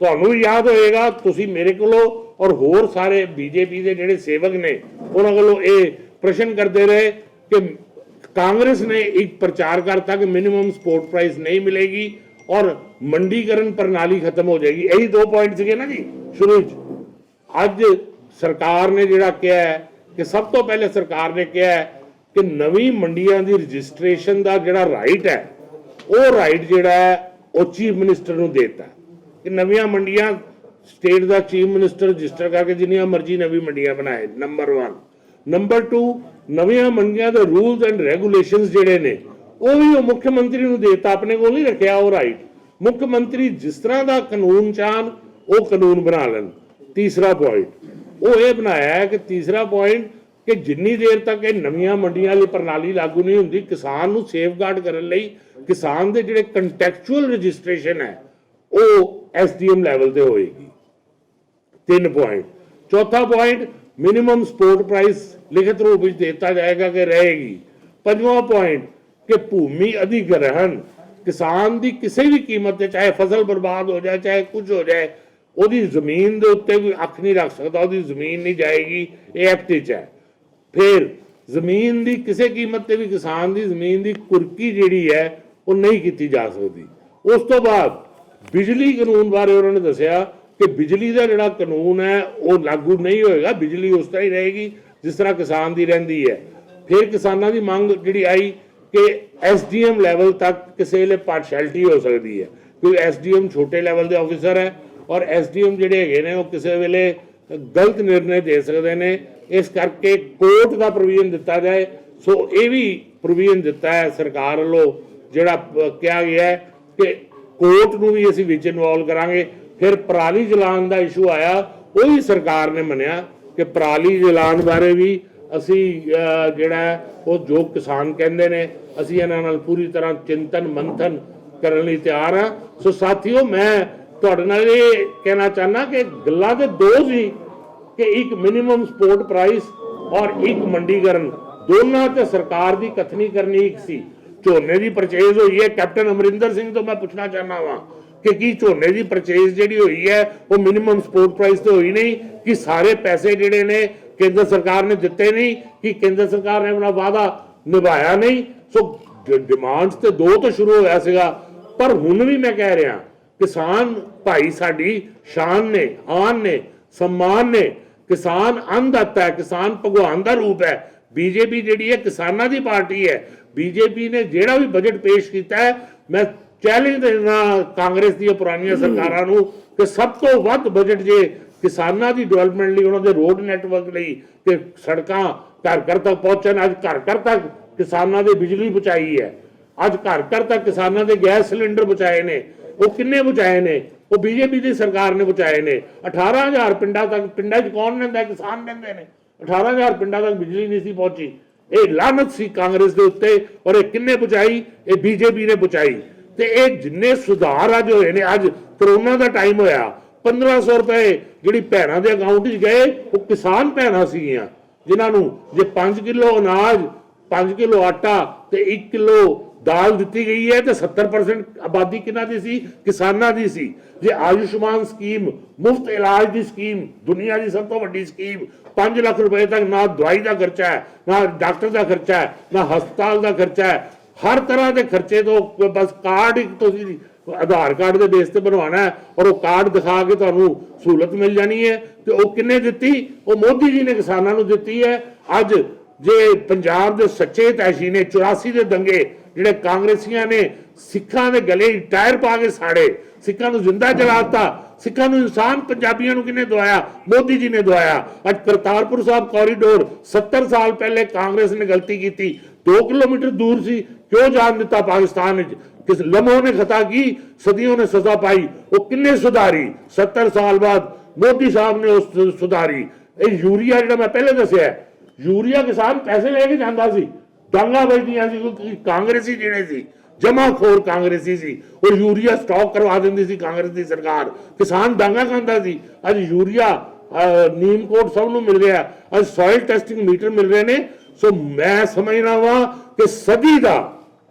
ਤੁਹਾਨੂੰ ਵੀ ਯਾਦ ਹੋਏਗਾ, ਤੁਸੀਂ ਮੇਰੇ ਕੋਲੋਂ ਔਰ ਹੋਰ ਸਾਰੇ BJP ਦੇ ਜਿਹੜੇ ਸੇਵਕ ਨੇ ਉਹਨਾਂ ਕੋਲੋਂ ਇਹ ਪ੍ਰਸ਼ਨ ਕਰਦੇ ਰਹੇ ਕਿ ਕਾਂਗਰਸ ਨੇ ਇੱਕ ਪ੍ਰਚਾਰ ਕਰਤਾ ਕਿ ਮਿनिमम ਸਪੋਰਟ ਪ੍ਰਾइस नहीं मिलेगी और मंडीकरण प्रणाली खत्म हो जाएगी। यही 2 पॉइंट थे ना जी शुरू। अज सरकार ने जिहड़ा कहा है कि सब तो पहले सरकार ने कहा है कि नवी मंडियां दी रजिस्ट्रेशन का जिहड़ा राइट है वो राइट जिहड़ा है वो चीफ मिनिस्टर नूं देता कि नवीं मंडियां स्टेट का चीफ मिनिस्टर रजिस्टर करके जिन्नियां मर्जी नवी मंडियां बनाए। नंबर 1। नंबर 2, नवीं मंडियां दे रूल्स एंड रेगूलेशनस जिहड़े ने ਉਹ ਵੀ ਉਹ ਮੁੱਖ ਮੰਤਰੀ ਨੂੰ ਦੇਤਾ, ਆਪਣੇ ਕੋਲ ਨਹੀਂ ਰੱਖਿਆ ਉਹ ਰਾਈਟ। ਮੁੱਖ ਮੰਤਰੀ ਜਿਸ ਤਰ੍ਹਾਂ ਦਾ ਕਾਨੂੰਨ ਚਾਹਣ ਉਹ ਕਾਨੂੰਨ ਬਣਾ ਲੈਣ। ਤੀਸਰਾ ਪੁਆਇੰਟ ਉਹ ਇਹ ਬਣਾਇਆ ਹੈ ਕਿ ਤੀਸਰਾ ਪੁਆਇੰਟ ਕਿ ਜਿੰਨੀ ਦੇਰ ਤੱਕ ਇਹ ਨਵੀਆਂ ਮੰਡੀਆਂ ਵਾਲੀ ਪ੍ਰਣਾਲੀ ਲਾਗੂ ਨਹੀਂ ਹੁੰਦੀ, ਕਿਸਾਨ ਨੂੰ ਸੇਫਗਾਰਡ ਕਰਨ ਲਈ ਕਿਸਾਨ ਦੇ ਜਿਹੜੇ ਕੰਟੈਕਚੁਅਲ ਰਜਿਸਟ੍ਰੇਸ਼ਨ ਹੈ ਉਹ SDM ਲੈਵਲ ਤੇ ਹੋਏਗੀ। 3 ਪੁਆਇੰਟ। ਚੌਥਾ ਪੁਆਇੰਟ ਮਿनिमम ਸਪੋਰਟ ਪ੍ਰਾइस ਲਿਖਤ ਰੂਪ ਵਿੱਚ ਦਿੱਤਾ ਜਾਏਗਾ ਕਿ ਰਹੇਗੀ। 5ਵਾਂ ਪੁਆਇੰਟ कि भूमि अधिग्रहण किसान की किसी भी कीमत से, चाहे फसल बर्बाद हो जाए चाहे कुछ हो जाए, ਉਹਦੀ ਜ਼ਮੀਨ ਦੇ ਉੱਤੇ ਕੋਈ ਅੱਖ ਨਹੀਂ ਰੱਖ ਸਕਦਾ, ਉਹਦੀ ਜ਼ਮੀਨ ਨਹੀਂ ਜਾਏਗੀ। ਇਹ ਐਕਟ ਵਿੱਚ ਹੈ। ਫਿਰ ਜ਼ਮੀਨ ਦੀ ਕਿਸੇ ਕੀਮਤ ਤੇ ਵੀ ਕਿਸਾਨ ਦੀ ਜ਼ਮੀਨ ਦੀ ਕੁਰਕੀ ਜਿਹੜੀ ਹੈ ਉਹ ਨਹੀਂ ਕੀਤੀ ਜਾ ਸਕਦੀ। ਉਸ ਤੋਂ ਬਾਅਦ ਬਿਜਲੀ ਕਾਨੂੰਨ ਬਾਰੇ ਉਹਨਾਂ ਨੇ ਦੱਸਿਆ ਕਿ ਬਿਜਲੀ ਦਾ ਜਿਹੜਾ ਕਾਨੂੰਨ ਹੈ ਉਹ ਲਾਗੂ ਨਹੀਂ ਹੋਏਗਾ, ਬਿਜਲੀ ਉਸ ਤਰ੍ਹਾਂ ਹੀ ਰਹੇਗੀ ਜਿਸ ਤਰ੍ਹਾਂ ਕਿਸਾਨ ਦੀ ਰਹਿੰਦੀ ਹੈ। ਫਿਰ ਕਿਸਾਨਾਂ ਦੀ ਮੰਗ ਜਿਹੜੀ ਆਈ कि SDM ਲੈਵਲ ਤੱਕ ਕਿਸੇ ਵੇਲੇ ਪਾਰਸ਼ੈਲਿਟੀ ਹੋ ਸਕਦੀ ਹੈ, ਕਿਉਂਕਿ SDM ਛੋਟੇ ਲੈਵਲ ਦੇ ਆਫੀਸਰ ਹੈ ਔਰ SDM ਜਿਹੜੇ ਹੈਗੇ ਨੇ ਉਹ ਕਿਸੇ ਵੇਲੇ ਗਲਤ ਨਿਰਣੇ ਦੇ ਸਕਦੇ ਨੇ। ਇਸ ਕਰਕੇ ਕੋਰਟ ਦਾ ਪ੍ਰੋਵੀਜ਼ਨ ਦਿੱਤਾ ਜਾਏ। ਸੋ ਇਹ ਵੀ ਪ੍ਰੋਵੀਜ਼ਨ ਦਿੱਤਾ ਹੈ ਸਰਕਾਰ ਵੱਲੋਂ, ਜਿਹੜਾ ਕਿਹਾ ਗਿਆ ਹੈ ਕਿ ਕੋਰਟ ਨੂੰ ਵੀ ਅਸੀਂ ਵਿੱਚ ਇਨਵੋਲਵ ਕਰਾਂਗੇ। ਫਿਰ ਪਰਾਲੀ ਜਲਾਉਣ ਦਾ ਇਸ਼ੂ ਆਇਆ, ਉਹ ਵੀ ਸਰਕਾਰ ਨੇ ਮੰਨਿਆ ਕਿ ਪਰਾਲੀ ਜਲਾਉਣ ਬਾਰੇ ਵੀ ਅਸੀਂ ਜਿਹੜਾ ਉਹ ਜੋ ਕਿਸਾਨ ਕਹਿੰਦੇ ਨੇ ਅਸੀਂ ਇਹਨਾਂ ਨਾਲ ਪੂਰੀ ਤਰ੍ਹਾਂ ਚਿੰਤਨ ਮੰਥਨ ਕਰਨ ਲਈ ਤਿਆਰ ਹਾਂ। ਸੋ ਸਾਥੀਓ, ਮੈਂ ਤੁਹਾਡੇ ਨਾਲ ਇਹ ਕਹਿਣਾ ਚਾਹੁੰਦਾ ਕਿ ਗੱਲਾਂ ਦੇ 2 ਸੀ ਕਿ ਇੱਕ ਮਿनिमम ਸਪੋਰਟ ਪ੍ਰਾइस ਔਰ ਇੱਕ ਮੰਡੀਕਰਨ, ਦੋਨਾਂ ਤੇ ਸਰਕਾਰ ਦੀ ਕਥਨੀ ਕਰਨੀ ਇੱਕ ਸੀ। ਝੋਨੇ ਦੀ ਪਰਚੇਜ਼ ਹੋਈ ਹੈ, ਕੈਪਟਨ ਅਮਰਿੰਦਰ ਸਿੰਘ ਤੋਂ ਮੈਂ ਪੁੱਛਣਾ ਚਾਹੁੰਦਾ ਵਾਂ ਕਿ ਕੀ ਝੋਨੇ ਦੀ ਪਰਚੇਜ਼ ਜਿਹੜੀ ਹੋਈ ਹੈ ਉਹ ਮਿनिमम ਸਪੋਰਟ ਪ੍ਰਾइस ਤੇ ਹੋਈ ਨਹੀਂ? ਕਿ ਸਾਰੇ ਪੈਸੇ ਜਿਹੜੇ ਨੇ ਕੇਂਦਰ ਸਰਕਾਰ ਨੇ ਦਿੱਤੇ ਨਹੀਂ? ਕਿ ਕੇਂਦਰ ਸਰਕਾਰ ਨੇ ਆਪਣਾ ਵਾਅਦਾ ਨਿਭਾਇਆ ਨਹੀਂ? ਸੋ ਡਿਮਾਂਡਸ ਤੇ 2 ਤੋਂ ਸ਼ੁਰੂ ਹੋਇਆ ਸੀਗਾ, ਪਰ ਹੁਣ ਵੀ ਮੈਂ ਕਹਿ ਰਿਹਾ ਕਿਸਾਨ ਭਾਈ ਸਾਡੀ ਸ਼ਾਨ ਨੇ, ਆਨ ਨੇ, सम्मान ने। किसान अन्नदाता है, किसान भगवान का रूप है। बीजेपी जी है किसानों की पार्टी है। बीजेपी ने जोड़ा भी बजट पेश किया है, मैं चैलेंज देना कांग्रेस दी पुरानियां सरकारां नूं कि सब तो वध बजट जे किसानों की डिवेलपमेंट लई, उन्होंने रोड नैटवर्क लई कि सड़कां घर घर तक पहुंचन। अज घर घर तक किसानों की बिजली पहुंचाई है, अज घर घर तक किसानों के गैस सिलेंडर पहुंचाए ने। वो किन्ने पहुंचाए ने? वो बीजेपी की सरकार ने पहुंचाए ने। 18,000 पिंडा तक, पिंडा च कौन लैंदा? किसान लैंदे ने। 18,000 पिंडा तक बिजली नहीं सी पहुंची। ये लानत सी कांग्रेस के उत्ते, और ये किन्ने पहुंचाई? ये बीजेपी ने पहुंचाई। ते ये जिन्ने सुधार अज होए ने, अज करोना का टाइम होया 1500 रुपए जिहड़ी भैणां दे अकाउंट च गए, वो किसान भैणां सीगियां जिन्हां नूं जे 5 किलो अनाज, 5 किलो आटा ते 1 किलो ਦਾਲ ਦਿੱਤੀ ਗਈ ਹੈ ਤੇ 70% ਆਬਾਦੀ ਕਿਹਨਾਂ ਦੀ ਸੀ? ਕਿਸਾਨਾਂ ਦੀ ਸੀ। ਜੇ ਆਯੁਸ਼ਮਾਨ ਸਕੀਮ, ਮੁਫਤ ਇਲਾਜ ਦੀ ਸਕੀਮ, ਦੁਨੀਆ ਦੀ ਸਭ ਤੋਂ ਵੱਡੀ ਸਕੀਮ, 5 ਲੱਖ ਰੁਪਏ ਤੱਕ ਨਾ ਦਵਾਈ ਦਾ ਖਰਚਾ ਹੈ, ਨਾ ਡਾਕਟਰ ਦਾ ਖਰਚਾ ਹੈ, ਨਾ ਹਸਪਤਾਲ ਦਾ ਖਰਚਾ ਹੈ, ਹਰ ਤਰ੍ਹਾਂ ਦੇ ਖਰਚੇ ਤੋਂ ਬਸ ਕਾਰਡ ਇੱਕ ਤੁਸੀਂ ਆਧਾਰ ਕਾਰਡ ਦੇ ਬੇਸ ਤੇ ਬਣਵਾਉਣਾ ਹੈ ਔਰ ਉਹ ਕਾਰਡ ਦਿਖਾ ਕੇ ਤੁਹਾਨੂੰ ਸਹੂਲਤ ਮਿਲ ਜਾਣੀ ਹੈ। ਤੇ ਉਹ ਕਿੰਨੇ ਦਿੱਤੀ? ਉਹ ਮੋਦੀ ਜੀ ਨੇ ਕਿਸਾਨਾਂ ਨੂੰ ਦਿੱਤੀ ਹੈ। ਅੱਜ ਜੇ ਪੰਜਾਬ ਦੇ ਸੱਚੇ ਤੈਸ਼ੀ ਨੇ 84 ਦੇ ਦੰਗੇ ਜਿਹੜੇ ਕਾਂਗਰਸੀਆਂ ਨੇ ਸਿੱਖਾਂ ਦੇ ਗਲੇ ਟਾਇਰ ਪਾ ਕੇ ਸਾੜੇ, ਸਿੱਖਾਂ ਨੂੰ ਜ਼ਿੰਦਾ ਜਲਾਤਾ, ਸਿੱਖਾਂ ਨੂੰ ਇਨਸਾਨ ਪੰਜਾਬੀਆਂ ਨੂੰ ਕਿਹਨੇ ਦਵਾਇਆ? ਮੋਦੀ ਜੀ ਨੇ ਦਵਾਇਆ। ਅੱਜ ਕਰਤਾਰਪੁਰ ਸਾਹਿਬ ਕੋਰੀਡੋਰ 70 ਸਾਲ ਪਹਿਲੇ ਕਾਂਗਰਸ ਨੇ ਗਲਤੀ ਕੀਤੀ, 2 ਕਿਲੋਮੀਟਰ ਦੂਰ ਸੀ, ਕਿਉਂ ਜਾਣ ਦਿੱਤਾ ਪਾਕਿस्तान ਵਿੱਚ? किस लम्हों ने खता की, सदियों ने सजा पाई, वो किन्ने सुधारी? 70 साल बाद मोदी साहब ने उस सुधारी। यूरिया जो मैं पहले दसिया, यूरिया किसान पैसे लेके जाता सी, डांगा बजदियां सी, क्योंकि कांग्रेसी जिहड़े सी जमाखोर कांग्रेसी सी, और यूरिया स्टॉक करवा देंदी सी कांग्रेस की सरकार, किसान डांगा खाता सी। अज यूरिया नीम कोट सब नूं मिल रहा, अज सॉइल टेस्टिंग मीटर मिल रहे हैं। सो मैं समझना वा कि सदी का,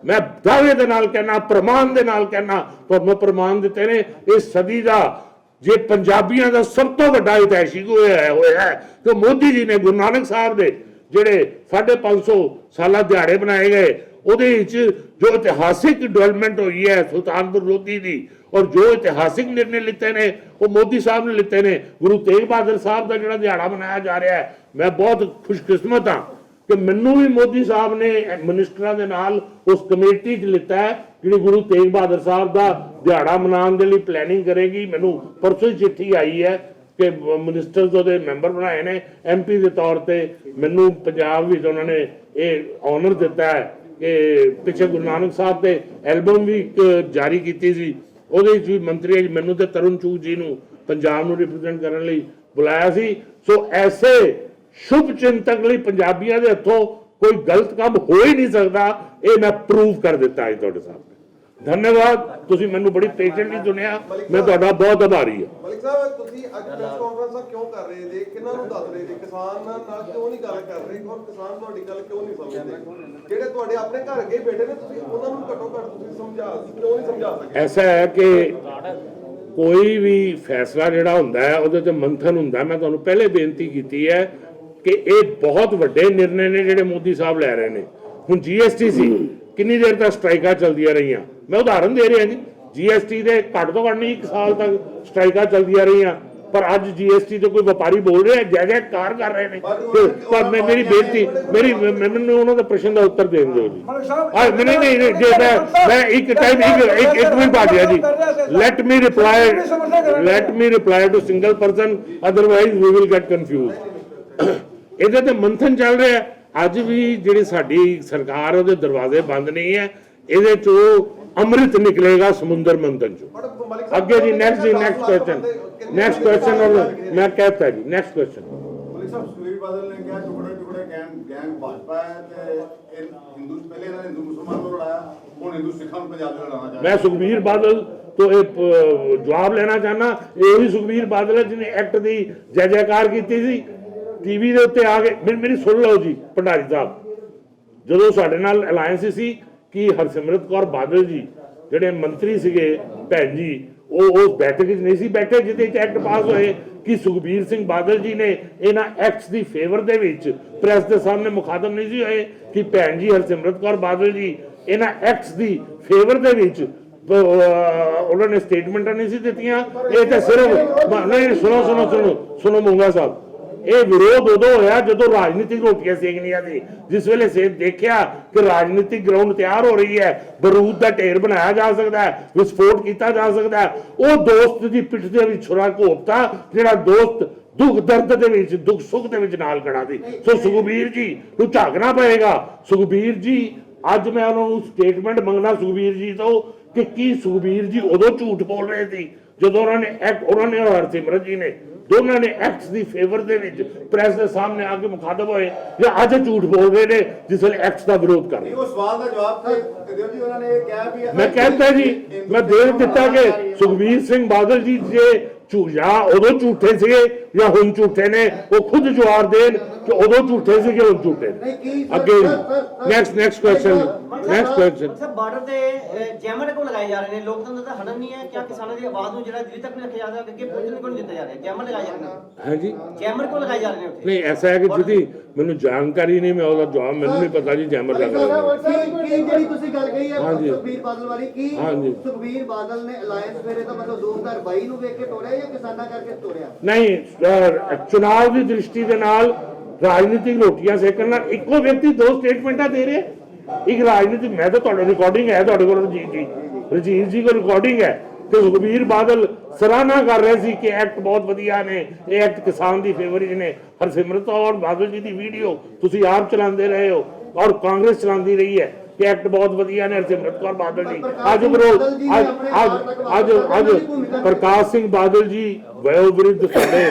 मैं दावे दे नाल कहना, प्रमाण दे नाल कहना, ਤੁਹਾਨੂੰ ਪ੍ਰਮਾਣ ਦਿੱਤੇ ਨੇ, ਇਹ ਸਦੀ ਦਾ ਜੇ ਪੰਜਾਬੀਆਂ ਦਾ ਸਭ ਤੋਂ ਵੱਡਾ ਇਤਿਹਾਸੀ ਹੋਇਆ ਹੈ ਕਿ ਮੋਦੀ ਜੀ ਨੇ ਗੁਰੂ ਨਾਨਕ ਸਾਹਿਬ ਦੇ ਜਿਹੜੇ 550 ਸਾਲਾ ਦਿਹਾੜੇ ਬਣਾਏ ਗਏ, ਉਹਦੇ ਵਿੱਚ ਜੋ ਇਤਿਹਾਸਿਕ ਡਿਵੈਲਪਮੈਂਟ ਹੋਈ ਹੈ ਸੁਲਤਾਨਪੁਰ ਲੋਧੀ ਦੀ, ਔਰ ਜੋ ਇਤਿਹਾਸਿਕ ਨਿਰਣੇ ਲਿੱਤੇ ਨੇ ਉਹ ਮੋਦੀ ਸਾਹਿਬ ਨੇ ਲਿੱਤੇ ਨੇ। ਗੁਰੂ ਤੇਗ ਬਹਾਦਰ ਸਾਹਿਬ ਦਾ ਜਿਹੜਾ ਦਿਹਾੜਾ ਮਨਾਇਆ ਜਾ ਰਿਹਾ ਹੈ, ਮੈਂ ਬਹੁਤ ਖੁਸ਼ਕਿਸਮਤ ਹਾਂ ਕਿ ਮੈਨੂੰ ਵੀ ਮੋਦੀ ਸਾਹਿਬ ਨੇ ਮਿਨਿਸਟਰਾਂ ਦੇ ਨਾਲ ਉਸ ਕਮੇਟੀ 'ਚ ਲਿੱਤਾ ਹੈ ਜਿਹੜੀ ਗੁਰੂ ਤੇਗ ਬਹਾਦਰ ਸਾਹਿਬ ਦਾ ਦਿਹਾੜਾ ਮਨਾਉਣ ਦੇ ਲਈ ਪਲੈਨਿੰਗ ਕਰੇਗੀ। ਮੈਨੂੰ ਪਰਸੋਂ ਹੀ ਚਿੱਠੀ ਆਈ ਹੈ ਕਿ ਮਿਨਿਸਟਰਸ ਉਹਦੇ ਮੈਂਬਰ ਬਣਾਏ ਨੇ MP ਦੇ ਤੌਰ ਤੇ। ਮੈਨੂੰ ਪੰਜਾਬ ਵਿੱਚ ਉਹਨਾਂ ਨੇ ਇਹ ਆਨਰ ਦਿੱਤਾ ਹੈ ਕਿ ਪਿੱਛੇ ਗੁਰੂ ਨਾਨਕ ਸਾਹਿਬ ਤੇ ਐਲਬਮ ਵੀ ਜਾਰੀ ਕੀਤੀ ਸੀ, ਉਹਦੇ ਵਿੱਚ ਵੀ ਮੰਤਰੀ ਮੈਨੂੰ ਤੇ ਤਰੁਣ ਚੂਗ ਜੀ ਨੂੰ ਪੰਜਾਬ ਨੂੰ ਰਿਪਰੈਜ਼ੈਂਟ ਕਰਨ ਲਈ ਬੁਲਾਇਆ ਸੀ। ਸੋ ਐਸੇ शुभ चिंतक ਲਈ ਪੰਜਾਬੀਆਂ ਦੇ ਹੱਥੋਂ ਕੋਈ ਗਲਤ ਕੰਮ ਹੋ ਹੀ ਨਹੀਂ ਸਕਦਾ, ਇਹ ਮੈਂ ਪ੍ਰੂਵ ਕਰ ਦਿੱਤਾ ਅੱਜ ਤੁਹਾਡੇ ਸਾਹਮਣੇ। ਧੰਨਵਾਦ, ਤੁਸੀਂ ਮੈਨੂੰ ਬੜੀ ਪੇਸ਼ੈਂਟਲੀ ਸੁਣਿਆ, ਮੈਂ ਤੁਹਾਡਾ ਬਹੁਤ ਆਭਾਰੀ ਹਾਂ। ਮਲਿਕ ਸਾਹਿਬ, ਤੁਸੀਂ ਅੱਜ ਪ੍ਰੈਸ ਕਾਨਫਰੰਸ ਕਿਉਂ ਕਰ ਰਹੇ ਜੇ? ਕਿਹਨਾਂ ਨੂੰ ਦੱਸ ਰਹੇ ਜੇ? ਕਿਸਾਨ ਨਾਲ ਕਿਉਂ ਨਹੀਂ ਗੱਲ ਕਰ ਰਹੇ ਔਰ ਕਿਸਾਨ ਤੁਹਾਡੀ ਗੱਲ ਕਿਉਂ ਨਹੀਂ ਸਮਝਦੇ? ਜਿਹੜੇ ਤੁਹਾਡੇ ਆਪਣੇ ਘਰ ਅੱਗੇ ਬੈਠੇ ਨੇ, ਤੁਸੀਂ ਉਹਨਾਂ ਨੂੰ ਘੱਟੋ ਘੱਟ ਤੁਸੀਂ ਕਿਉਂ ਨਹੀਂ ਸਮਝਾ ਸਕਦੇ? ਐਸਾ ਹੈ ਕਿ ਕੋਈ ਵੀ ਫੈਸਲਾ ਜਿਹੜਾ ਹੁੰਦਾ ਹੈ ਉਹਦੇ ਤੇ ਮੰਥਨ ਹੁੰਦਾ। ਮੈਂ ਤੁਹਾਨੂੰ ਪਹਿਲੇ ਬੇਨਤੀ ਕੀਤੀ ਹੈ ਕਿ ਇਹ ਬਹੁਤ ਵੱਡੇ ਨਿਰਣੇ ਨੇ ਜਿਹੜੇ ਮੋਦੀ ਸਾਹਿਬ ਲੈ ਰਹੇ ਨੇ। ਹੁਣ GST ਸੀ, ਕਿੰਨੀ ਦੇਰ ਤੱਕ ਸਟ੍ਰਾਈਕਾਂ ਚੱਲਦੀਆਂ ਰਹੀਆਂ? ਮੈਂ ਉਦਾਹਰਨ ਦੇ ਰਿਹਾ ਜੀ, GST ਦੇ ਘੱਟ ਤੋਂ ਘੱਟ ਨਹੀਂ 1 ਸਾਲ ਤੱਕ ਸਟ੍ਰਾਈਕਾਂ ਚੱਲਦੀਆਂ ਰਹੀਆਂ, ਪਰ ਅੱਜ GST ਤੇ ਕੋਈ ਵਪਾਰੀ ਬੋਲ ਰਿਹਾ, ਜੈ ਜੈਕਾਰ ਕਰ ਰਹੇ ਨੇ। ਪਰ ਮੇਰੀ ਬੇਨਤੀ, ਮੈਨੂੰ ਉਹਨਾਂ ਦਾ ਪ੍ਰਸ਼ਨ ਦਾ ਉੱਤਰ ਦੇਣ ਦਿਓ ਜੀ। ਨਹੀਂ ਜੇ ਮੈਂ ਇੱਕ ਟਾਈਮ ਇੱਕ ਮਿੰਟ ਬਾਅਦ ਜੀ, let me reply to single person, otherwise we will get confused. ਇਹਦੇ ਤੇ ਮੰਥਨ ਚੱਲ ਰਿਹਾ। ਅੱਜ ਵੀ ਜਿਹੜੀ ਸਾਡੀ ਸਰਕਾਰ ਉਹਦੇ ਦਰਵਾਜ਼ੇ ਬੰਦ ਨਹੀਂ ਹੈ, ਇਹਦੇ ਚੋਂ ਅੰਮ੍ਰਿਤ ਨਿਕਲੇਗਾ ਸਮੁੰਦਰ ਮੰਥਨ ਚੋਂ। ਅੱਗੇ ਜੀ ਨੈਕਸਟ ਕੁਐਸਚਨ ਔਰ ਮੈਂ कहता ਜੀ ਨੈਕਸਟ ਕੁਐਸਚਨ। ਮਲਿਕ ਸਾਹਿਬ, ਸੁਖਬੀਰ ਬਾਦਲ ਨੇ ਕਿਹਾ ਟੁਕੜੇ ਗੈਂਗ ਭਾਜਪਾ ਹੈ ਤੇ ਹਿੰਦੂ ਪਹਿਲੇ ਇਹਨਾਂ ਨੇ ਹਿੰਦੂ ਮੁਸਲਮਾਨ ਨੂੰ ਲੜਾਇਆ, ਹੁਣ ਹਿੰਦੂ ਸਿੱਖਾਂ ਨੂੰ ਪੰਜਾਬ ਦੇ ਲੜਾਉਣਾ ਚਾਹੁੰਦਾ। ਮੈਂ ਸੁਖਬੀਰ ਬਾਦਲ ਤੋਂ ਇਹ ਜਵਾਬ ਲੈਣਾ ਚਾਹਨਾ, ਇਹੀ ਸੁਖਬੀਰ ਬਾਦਲ ਹੈ ਜਿਹਨੇ ਐਕਟ ਦੀ ਜੈ ਜੈਕਾਰ ਕੀਤੀ ਸੀ ਟੀਵੀ ਦੇ ਉੱਤੇ ਆ ਕੇ। ਮੇਰੀ ਸੁਣ ਲਓ ਜੀ ਭੰਡਾਰੀ ਸਾਹਿਬ, ਜਦੋਂ ਸਾਡੇ ਨਾਲ ਅਲਾਇੰਸ ਸੀ ਕਿ ਹਰਸਿਮਰਤ ਕੌਰ ਬਾਦਲ ਜੀ ਜਿਹੜੇ ਮੰਤਰੀ ਸੀਗੇ ਭੈਣ ਜੀ, ਉਹ ਉਸ ਬੈਠਕ ਵਿੱਚ ਨਹੀਂ ਸੀ ਬੈਠੇ ਜਿਹਦੇ ਵਿੱਚ ਐਕਟ ਪਾਸ ਹੋਏ ਕਿ ਸੁਖਬੀਰ ਸਿੰਘ ਬਾਦਲ ਜੀ ਨੇ ਇਹਨਾਂ ਐਕਟਸ ਦੀ ਫੇਵਰ ਦੇ ਵਿੱਚ ਪ੍ਰੈਸ ਦੇ ਸਾਹਮਣੇ ਮੁਖਾਤਬ ਨਹੀਂ ਸੀ ਹੋਏ ਕਿ ਭੈਣ ਜੀ ਹਰਸਿਮਰਤ ਕੌਰ ਬਾਦਲ ਜੀ ਇਹਨਾਂ ਐਕਟਸ ਦੀ ਫੇਵਰ ਦੇ ਵਿੱਚ ਉਹਨਾਂ ਨੇ ਸਟੇਟਮੈਂਟਾਂ ਨਹੀਂ ਸੀ ਦਿੱਤੀਆਂ। ਇਹ ਤਾਂ ਸਿਰਫ ਨਹੀਂ, ਸੁਣੋ ਮੂੰਗਾ ਸਾਹਿਬ, ਇਹ ਵਿਰੋਧ ਉਦੋਂ ਹੋਇਆ ਜਦੋਂ ਰਾਜਨੀਤਿਕ ਰੋਟੀਆਂ ਸੇਕਣੀਆਂ ਸੀ, ਜਿਸ ਵੇਲੇ ਸੇ ਦੇਖਿਆ ਕਿ ਰਾਜਨੀਤਿਕ ਗਰਾਊਂਡ ਤਿਆਰ ਹੋ ਰਹੀ ਹੈ, ਬਰੂਦ ਦਾ ਢੇਰ ਬਣਾਇਆ ਜਾ ਸਕਦਾ ਹੈ, ਵਿਸਫੋਟ ਕੀਤਾ ਜਾ ਸਕਦਾ ਹੈ, ਉਹ ਦੋਸਤ ਦੀ ਪਿੱਠ ਦੇ ਵਿੱਚ ਛੁਰਾ ਘੋਪਤਾ ਜਿਹੜਾ ਦੋਸਤ ਦੁੱਖ ਦਰਦ ਦੇ ਵਿੱਚ, ਦੁੱਖ ਸੁੱਖ ਦੇ ਵਿੱਚ ਨਾਲ ਖੜਾ ਸੀ। ਸੋ ਸੁਖਬੀਰ ਜੀ ਨੂੰ ਝਾਕਣਾ ਪਏਗਾ। ਸੁਖਬੀਰ ਜੀ, ਅੱਜ ਮੈਂ ਉਹਨਾਂ ਨੂੰ ਸਟੇਟਮੈਂਟ ਮੰਗਣਾ ਸੁਖਬੀਰ ਜੀ ਤੋਂ ਕਿ ਕੀ ਸੁਖਬੀਰ ਜੀ ਉਦੋਂ ਝੂਠ ਬੋਲ ਰਹੇ ਸੀ ਜਦੋਂ ਉਹਨਾਂ ਨੇ ਹਰਸਿਮਰਤ ਜੀ ਨੇ ਦੋਨਾਂ ਨੇ ਐਕਟਸ ਦੀ ਫੇਵਰ ਦੇ ਵਿੱਚ ਪ੍ਰੈਸ ਦੇ ਸਾਹਮਣੇ ਆ ਕੇ ਮੁਖਾਤਬ ਹੋਏ, ਜਾਂ ਅੱਜ ਝੂਠ ਬੋਲ ਰਹੇ ਨੇ ਜਿਸ ਵੇਲੇ ਐਕਟਸ ਦਾ ਵਿਰੋਧ ਕਰ ਰਹੇ? ਉਹ ਸਵਾਲ ਦਾ ਜਵਾਬ ਤੇ ਦਿਓ ਜੀ। ਉਹਨਾਂ ਨੇ ਇਹ ਕਿਹਾ ਵੀ ਮੈਂ ਕਹਿੰਦਾ ਜੀ, ਮੈਂ ਦੇ ਦਿੱਤਾ ਕਿ ਸੁਖਬੀਰ ਸਿੰਘ ਬਾਦਲ ਜੀ ਜੇ ਝੂਠਾ ਉਦੋਂ ਝੂਠੇ ਸੀਗੇ, ਜਾਂ ਹੁਣ ਝੂਠੇ ਨੇ, ਉਹ ਖੁਦ ਜਵਾਬ ਦੇਣ ਕਿ ਉਦੋਂ ਝੂਠੇ ਸੀ ਕਿ ਹੁਣ ਝੂਠੇ ਨੇ। ਅੱਗੇ ਨੈਕਸਟ ਕੁਐਸਚਨ ਸਰ ਬਾਰਡਰ ਤੇ ਜੈਮਰ ਕੋ ਲਗਾਏ ਜਾ ਰਹੇ ਨੇ, ਲੋਕਤੰਤਰ ਦਾ ਹਨਨ ਨਹੀਂ ਹੈ, ਕਿਆ ਕਿਸਾਨਾਂ ਦੀ ਆਵਾਜ਼ ਨੂੰ ਜਿਹੜਾ ਦਿੱਲੀ ਤੱਕ ਨਹੀਂ ਰੱਖਿਆ ਜਾ ਰਿਹਾ, ਅੱਗੇ ਪਹੁੰਚਣ को नहीं ਦਿੱਤਾ ਜਾ ਰਿਹਾ, ਜੈਮਰ ਲਗਾਏ ਜਾ ਰਹੇ ਨੇ। ਹਾਂਜੀ ਜੈਮਰ ਕੋ ਲਗਾਏ ਜਾ ਰਹੇ ਨੇ ਉੱਥੇ। ਨਹੀਂ ਐਸਾ ਹੈ ਕਿ ਜਿਹਦੀ ਮੈਨੂੰ ਜਾਣਕਾਰੀ ਨਹੀਂ, ਮੈਂ ਉਹਦਾ ਜਵਾਬ ਮੈਨੂੰ ਨਹੀਂ ਪਤਾ ਜੀ ਜੈਮਰ ਲੱਗ ਰਿਹਾ। ਕੀ ਜਿਹੜੀ ਤੁਸੀਂ ਗੱਲ ਕਹੀ ਹੈ ਹਾਂਜੀ। ਸੁਖਬੀਰ ਬਾਦਲ ਵਾਲੀ, ਕੀ ਹਾਂਜੀ। ਸੁਖਬੀਰ ਬਾਦਲ ਨੇ ਅਲਾਈਅੰਸ ਮੇਰੇ ਤਾਂ ਮਤਲਬ 2022 ਨੂੰ ਵੇਖ ਕੇ ਤੋੜਿਆ ਜਾਂ ਕਿਸਾਨਾਂ ਕਰਕੇ ਤੋੜਿਆ? ਨਹੀਂ ਚੁਣਾਵ ਦੀ ਦ੍ਰਿਸ਼ਟੀ ਦੇ ਨਾਲ ਰਾਜਨੀਤਿਕ ਰੋਟੀਆਂ ਸੇਕਣ ਨਾਲ ਇੱਕੋ ਵਿਅਕਤੀ ਦੋ ਸਟੇਟਮੈਂਟਾਂ ਦੇ ਰਿਹਾ। ਇੱਕ ਰਾਜਨੀਤਿਕ, ਮੈਂ ਤਾਂ ਤੁਹਾਡੇ ਰਿਕਾਰਡਿੰਗ ਹੈ ਤੁਹਾਡੇ ਕੋਲ ਰਜੀਤ ਜੀ ਕੋਲ ਰਿਕਾਰਡਿੰਗ ਹੈ ਕਿ ਸੁਖਬੀਰ ਬਾਦਲ ਸਰਾਹਨਾ ਕਰ ਰਹੇ ਸੀ ਕਿ ਐਕਟ ਬਹੁਤ ਵਧੀਆ ਨੇ, ਇਹ ਐਕਟ ਕਿਸਾਨ ਦੀ ਫੇਵਰ 'ਚ ਨੇ। ਹਰਸਿਮਰਤ ਕੌਰ ਬਾਦਲ ਜੀ ਦੀ ਵੀਡੀਓ ਤੁਸੀਂ ਆਪ ਚਲਾਉਂਦੇ ਰਹੇ ਹੋ ਔਰ ਕਾਂਗਰਸ ਚਲਾਉਂਦੀ ਰਹੀ ਹੈ ਕਿ ਐਕਟ ਬਹੁਤ ਵਧੀਆ ਨੇ। ਹਰਸਿਮਰਤ ਕੌਰ ਬਾਦਲ ਜੀ ਅੱਜ ਪ੍ਰਕਾਸ਼ ਸਿੰਘ ਬਾਦਲ ਜੀ ਵਯੋ ਵਿਰੁੱਧ ਸਾਡੇ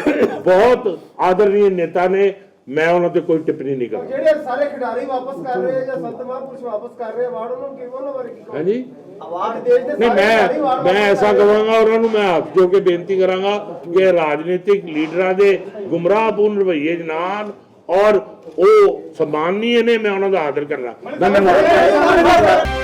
ਬਹੁਤ ਆਦਰਨੀय ਨੇਤਾ ਨੇ, ਮੈਂ ਉਹਨਾਂ ਤੇ ਕੋਈ ਟਿੱਪਣੀ ਨਹੀਂ ਕਰਾਂਗਾ। ਜਿਹੜੇ ਸਾਰੇ ਖਿਡਾਰੀ ਵਾਪਸ ਕਰ ਰਹੇ ਆ ਜਾਂ ਸੰਤ ਮਹਾਂਪੁਰਸ਼ ਵਾਪਸ ਕਰ ਰਹੇ ਅਵਾਰਡ, ਉਹਨਾਂ ਨੂੰ ਕਿਵੇਂ, ਉਹਨਾਂ ਬਾਰੇ ਕੀ ਕਹੋਗੇ? ਹਾਂਜੀ ਅਵਾਰਡ ਦੇਸ਼ ਦੇ ਨਹੀਂ, ਮੈਂ ਐਸਾ ਕਹਾਂਗਾ ਉਹਨਾਂ ਨੂੰ, ਮੈਂ ਹੱਥ ਜੋੜ ਕੇ ਬੇਨਤੀ ਕਰਾਂਗਾ ਕਿ ਰਾਜਨੀਤਿਕ ਲੀਡਰਾਂ ਦੇ ਗੁੰਮਰਾਹਪੂਰਨ ਰਵੱਈਏ ਨਾਲ ਔਰ ਉਹ ਸਨਮਾਨਨੀय ਨੇ, ਮੈਂ ਉਹਨਾਂ ਦਾ ਆਦਰ ਕਰਨਾ। ਧੰਨਵਾਦ।